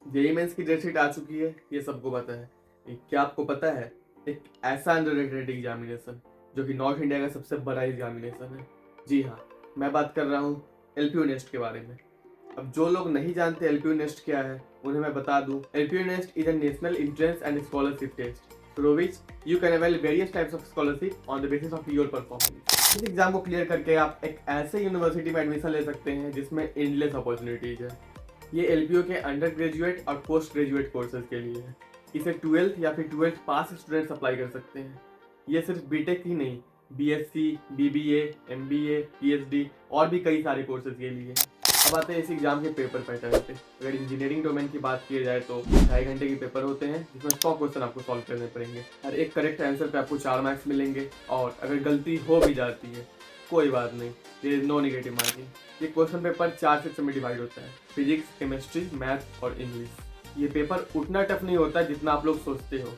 JEE mains की date sheet आ चुकी है, ये सबको पता है। क्या आपको पता है एक ऐसा अंडररेटेड एग्जामिनेशन जो कि नॉर्थ इंडिया का सबसे बड़ा एग्जामिनेशन है? जी हाँ, मैं बात कर रहा हूँ एलपीयू नेस्ट के बारे में। अब जो लोग नहीं जानते एलपीयू नेस्ट क्या है, उन्हें मैं बता दूं। LPU NEST is a national entrance and scholarship test through which you can avail various types of scholarship on the basis of your performance. इस एग्जाम को क्लियर करके आप एक ऐसे यूनिवर्सिटी में एडमिशन ले सकते हैं जिसमें एंडलेस अपॉर्चुनिटीज है। ये एलपीयू के अंडर ग्रेजुएट और पोस्ट ग्रेजुएट कोर्सेज के लिए है। इसे 12th या फिर 12th पास स्टूडेंट्स अप्लाई कर सकते हैं। ये सिर्फ बीटेक ही नहीं, बीएससी, बीबीए, एमबीए, पीएचडी और भी कई सारे कोर्सेज के लिए है। अब आते हैं इस एग्जाम के पेपर पैटर्न पे। अगर इंजीनियरिंग डोमेन की बात की जाए तो 2.5 घंटे के पेपर होते हैं जिसमें 100 क्वेश्चन आपको सॉल्व करने पड़ेंगे। हर एक करेक्ट आंसर पे आपको 4 मार्क्स मिलेंगे और अगर गलती हो भी जाती है कोई बात नहीं, there is no negative marking. ये क्वेश्चन पेपर 4 सेक्शन में डिवाइड होता है, फिजिक्स, केमिस्ट्री, मैथ और इंग्लिश। ये पेपर उतना टफ नहीं होता जितना आप लोग सोचते हो।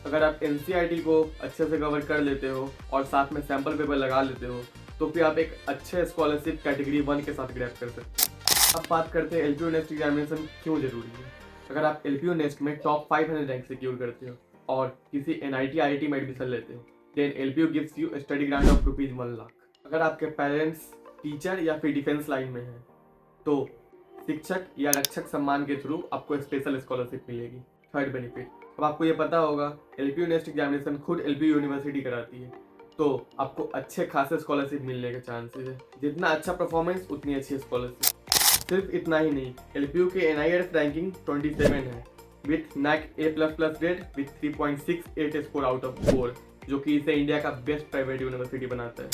अगर आप एनसीईआरटी को अच्छे से कवर कर लेते हो और साथ में सैम्पल पेपर लगा लेते हो तो फिर आप एक अच्छे स्कॉलरशिप कैटेगरी 1 के साथ ग्रैब कर सकते हो। अब बात करते हैं एलपीयू नेस्ट एग्जामिनेशन क्यों जरूरी है। अगर आप एलपीयू नेस्ट में टॉप 500 रैंक सिक्योर करते हो और किसी एनआईटी आईआईटी में एडमिशन लेते हो, then LPU gives you study grant of ₹1 lakh. अगर आपके पेरेंट्स टीचर या फिर डिफेंस लाइन में हैं तो शिक्षक या रक्षक सम्मान के थ्रू आपको स्पेशल स्कॉलरशिप मिलेगी। थर्ड बेनिफिट, अब आपको ये पता होगा एलपीयू नेस्ट एग्जामिनेशन खुद एलपीयू यूनिवर्सिटी कराती है, तो आपको अच्छे खासे स्कॉलरशिप मिलने के चांसेस है। जितना अच्छा परफॉर्मेंस उतनी अच्छी स्कॉलरशिप। सिर्फ इतना ही नहीं, एलपीयू के एनआईआरएफ रैंकिंग 27 है with NAAC A++ rate with 3.68 score out of 4, जो कि इसे इंडिया का बेस्ट प्राइवेट यूनिवर्सिटी बनाता है।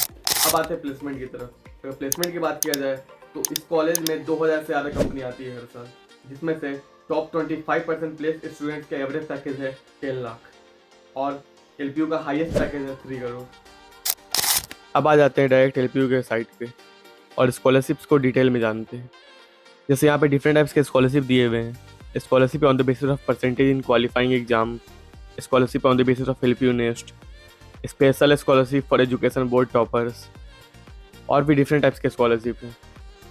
अब आते हैं प्लेसमेंट की तरफ। अगर प्लेसमेंट की बात किया जाए तो इस कॉलेज में 2000 से ज़्यादा कंपनी आती है हर साल, जिसमें से टॉप 25% प्लेस स्टूडेंट्स का एवरेज पैकेज है 10 लाख और एलपीयू का हाईएस्ट पैकेज है 3 करोड़। अब आ जाते हैं डायरेक्ट एलपीयू के साइट पे और स्कॉलरशिप्स को डिटेल में जानते हैं। जैसे यहाँ पे डिफरेंट टाइप्स के स्कॉलरशिप दिए हुए हैं। Scholarship on the basis of percentage in qualifying exam, scholarship on the basis of LPU nest, special scholarship for education board toppers और भी डिफरेंट टाइप्स के स्कॉलरशिप हैं।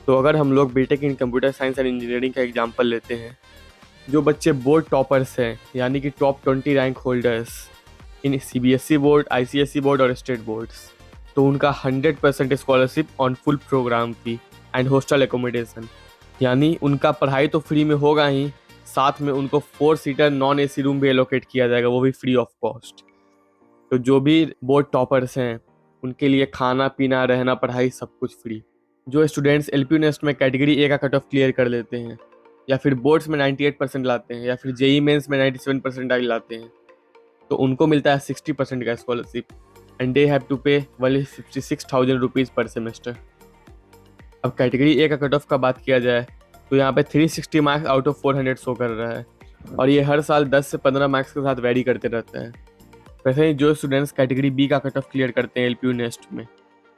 तो अगर हम लोग BTech in computer science and engineering का example लेते हैं, जो बच्चे बोर्ड टॉपर्स हैं यानी कि top 20 rank holders in CBSE board, ICSE board और स्टेट बोर्ड्स, तो उनका 100% scholarship on full program fee and hostel accommodation, यानी उनका पढ़ाई तो फ्री में होगा ही, साथ में उनको 4 सीटर नॉन एसी रूम भी एलोकेट किया जाएगा, वो भी फ्री ऑफ कॉस्ट। तो जो भी बोर्ड टॉपर्स हैं उनके लिए खाना पीना रहना पढ़ाई सब कुछ फ्री। जो स्टूडेंट्स एलपीयू नेस्ट में कैटेगरी ए का कट ऑफ क्लियर कर लेते हैं या फिर बोर्ड्स में 98% लाते हैं या फिर जेई मेंस में 97% लाते हैं, तो उनको मिलता है 60% का scholarship and they have to pay only 56,000 rupees per semester. अब कैटेगरी ए का कट ऑफ का बात किया जाए तो यहाँ पे 360 मार्क्स आउट ऑफ 400 शो कर रहा है और ये हर साल 10 से 15 मार्क्स के साथ वेरी करते रहता है। वैसे ही जो स्टूडेंट्स कैटेगरी बी का कट ऑफ क्लियर करते हैं एलपीयू नेस्ट में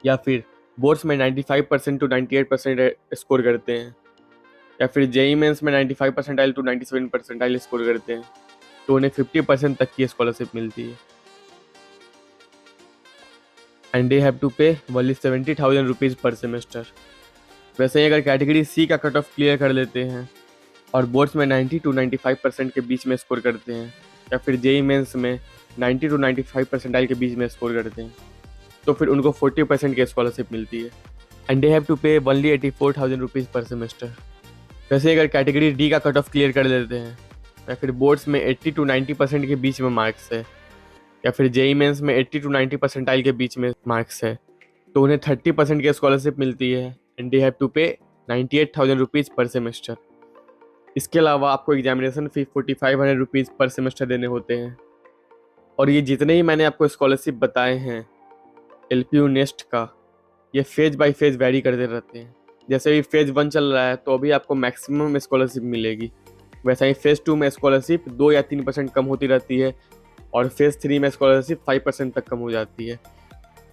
या फिर बोर्ड्स में 95% टू 98% स्कोर करते हैं या फिर जेई मेंस में 95 परसेंटाइल टू 97 परसेंटाइल स्कोर करते हैं, तो उन्हें 50% तक की स्कॉलरशिप मिलती है and they have to pay only 70,000 rupees per semester. वैसे ही अगर कैटेगरी सी का कट ऑफ क्लियर कर लेते हैं और बोर्ड्स में 90 टू 95% के बीच में स्कोर करते हैं या फिर जेई मेंस में 90 टू 95 परसेंटाइल के बीच में स्कोर करते हैं, तो फिर उनको 40% की स्कॉलरशिप मिलती है and they have to pay only 84,000 rupees per semester. वैसे अगर कैटेगरी डी का कट ऑफ क्लियर कर लेते हैं या फिर बोर्ड्स में 80 टू 90% के बीच में मार्क्स है या फिर जेई मेंस में 80 टू 90 परसेंटाइल के बीच में मार्क्स है, तो उन्हें 30% की स्कॉलरशिप मिलती है एंड दे हैव टू पे 98,000 रुपीज़ पर सेमेस्टर। इसके अलावा आपको एग्जामिनेशन फी 4,500 रुपीज़ पर सेमेस्टर देने होते हैं। और ये जितने ही मैंने आपको स्कॉलरशिप बताए हैं एलपीयू नेस्ट का, ये फेज बाय फेज वेरी करते रहते हैं। जैसे भी फेज 1 चल रहा है तो अभी आपको मैक्सिमम स्कॉलरशिप मिलेगी, वैसा ही फेज 2 में स्कॉलरशिप 2 या 3% कम होती रहती है और फेज 3 में स्कॉलरशिप 5% तक कम हो जाती है।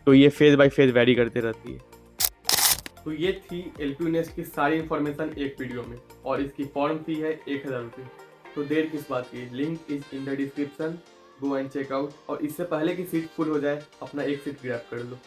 तो ये फेज बाय फेज वेरी करती रहती है। तो ये थी एलपीयू नेस्ट की सारी इन्फॉर्मेशन एक वीडियो में और इसकी फॉर्म फी है 1,000 रुपये। तो देर किस बात की, link is in the description, go and check out. और इससे पहले कि सीट फुल हो जाए अपना एक सीट ग्रैब कर लो।